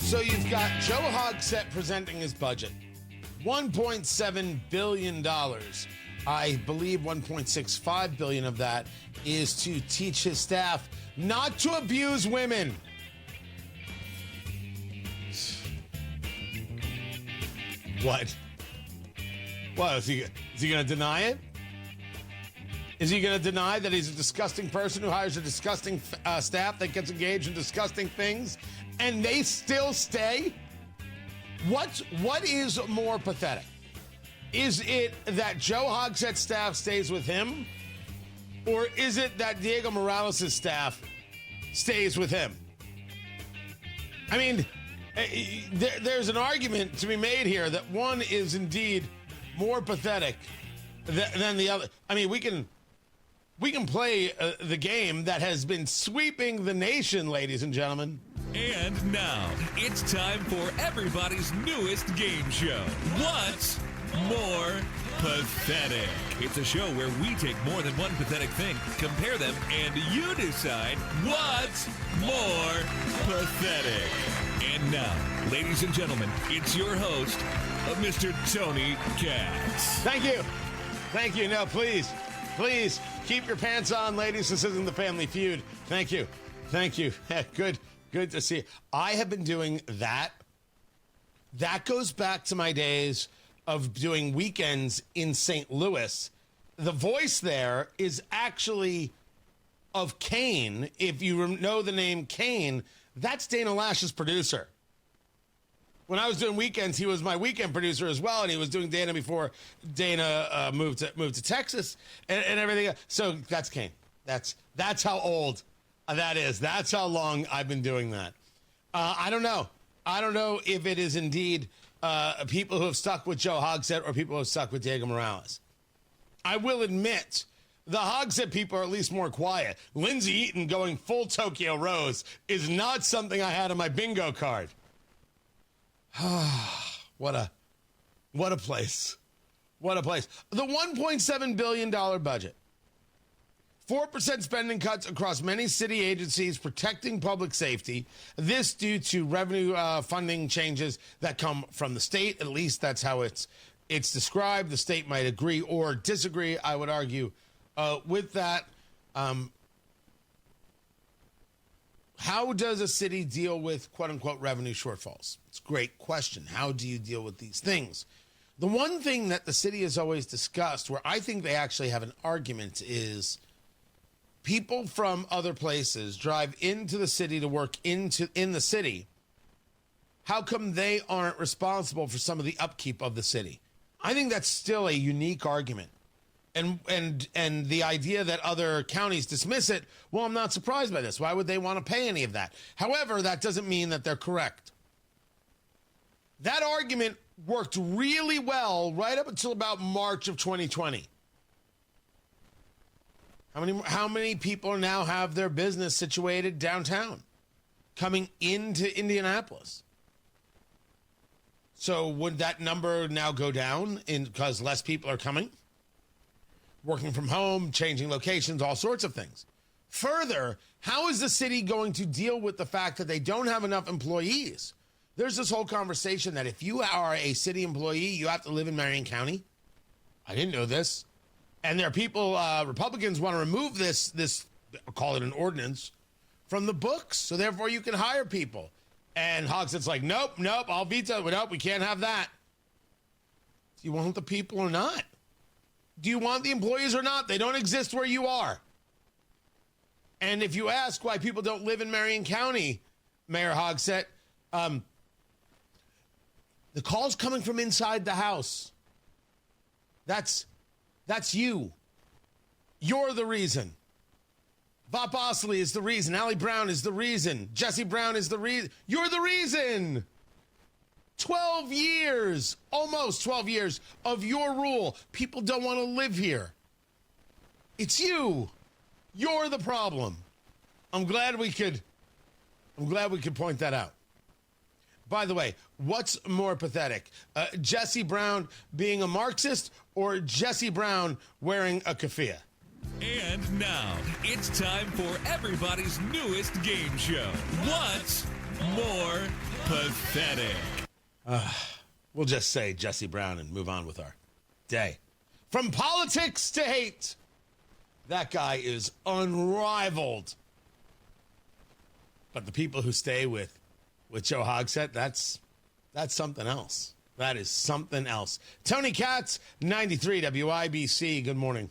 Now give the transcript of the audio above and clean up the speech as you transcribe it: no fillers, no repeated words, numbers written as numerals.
So you've got Joe Hogsett presenting his budget. $1.7 billion. I believe $1.65 billion of that is to teach his staff not to abuse women. What? What, is he going to deny it? Is he going to deny that he's a disgusting person who hires a disgusting staff that gets engaged in disgusting things and they still stay? What is more pathetic? Is it that Joe Hogsett's staff stays with him? Or is it that Diego Morales' staff stays with him? I mean, there's an argument to be made here that one is indeed more pathetic than the other. I mean, we can play the game that has been sweeping the nation, ladies and gentlemen. And now, it's time for everybody's newest game show. What's More Pathetic? It's a show where we take more than one pathetic thing, compare them, and you decide what's more pathetic. And now, ladies and gentlemen, it's your host, Mr. Tony Katz. Thank you. Thank you. No, please keep your pants on, ladies. This isn't the Family Feud. Thank you. Thank you. Good to see you. I have been doing that. That goes back to my days of doing weekends in St. Louis. The voice there is actually of Kane. If you know the name Kane, that's Dana Lash's producer. When I was doing weekends, he was my weekend producer as well, and he was doing Dana before Dana moved to Texas and everything. So that's Kane. That's how old that is. That's how long I've been doing that. I don't know. I don't know if it is indeed people who have stuck with Joe Hogsett or people who have stuck with Diego Morales. I will admit, the Hogsett people are at least more quiet. Lindsay Eaton going full Tokyo Rose is not something I had on my bingo card. What a place. What a place. The $1.7 billion budget. 4% spending cuts across many city agencies protecting public safety. This due to revenue funding changes that come from the state. At least that's how it's described. The state might agree or disagree, I would argue, with that. How does a city deal with quote-unquote revenue shortfalls? It's a great question. How do you deal with these things? The one thing that the city has always discussed, where I think they actually have an argument, is people from other places drive into the city to work in the city. How come they aren't responsible for some of the upkeep of the city? I think that's still a unique argument. And the idea that other counties dismiss it, well, I'm not surprised by this. Why would they want to pay any of that? However, that doesn't mean that they're correct. That argument worked really well right up until about March of 2020. How many people now have their business situated downtown, coming into Indianapolis? So would that number now go down because less people are coming? Working from home, changing locations, all sorts of things. Further, how is the city going to deal with the fact that they don't have enough employees? There's this whole conversation that if you are a city employee, you have to live in Marion County. I didn't know this. And there are people, Republicans want to remove this, call it an ordinance, from the books. So therefore you can hire people. And Hogsett's like, nope, I'll veto it. Nope, we can't have that. Do you want the people or not? Do you want the employees or not? They don't exist where you are. And if you ask why people don't live in Marion County, Mayor Hogsett, the call's coming from inside the house. That's you. You're the reason. Bob Bosley is the reason. Allie Brown is the reason. Jesse Brown is the reason. You're the reason. 12 years, almost 12 years of your rule. People don't want to live here. It's you. You're the problem. I'm glad we could point that out. By the way, what's more pathetic? Jesse Brown being a Marxist or Jesse Brown wearing a keffiyeh? And now, it's time for everybody's newest game show. What's more pathetic. We'll just say Jesse Brown and move on with our day. From politics to hate, that guy is unrivaled. But the people who stay with Joe Hogsett, that's something else. That is something else. Tony Katz, 93 WIBC. Good morning.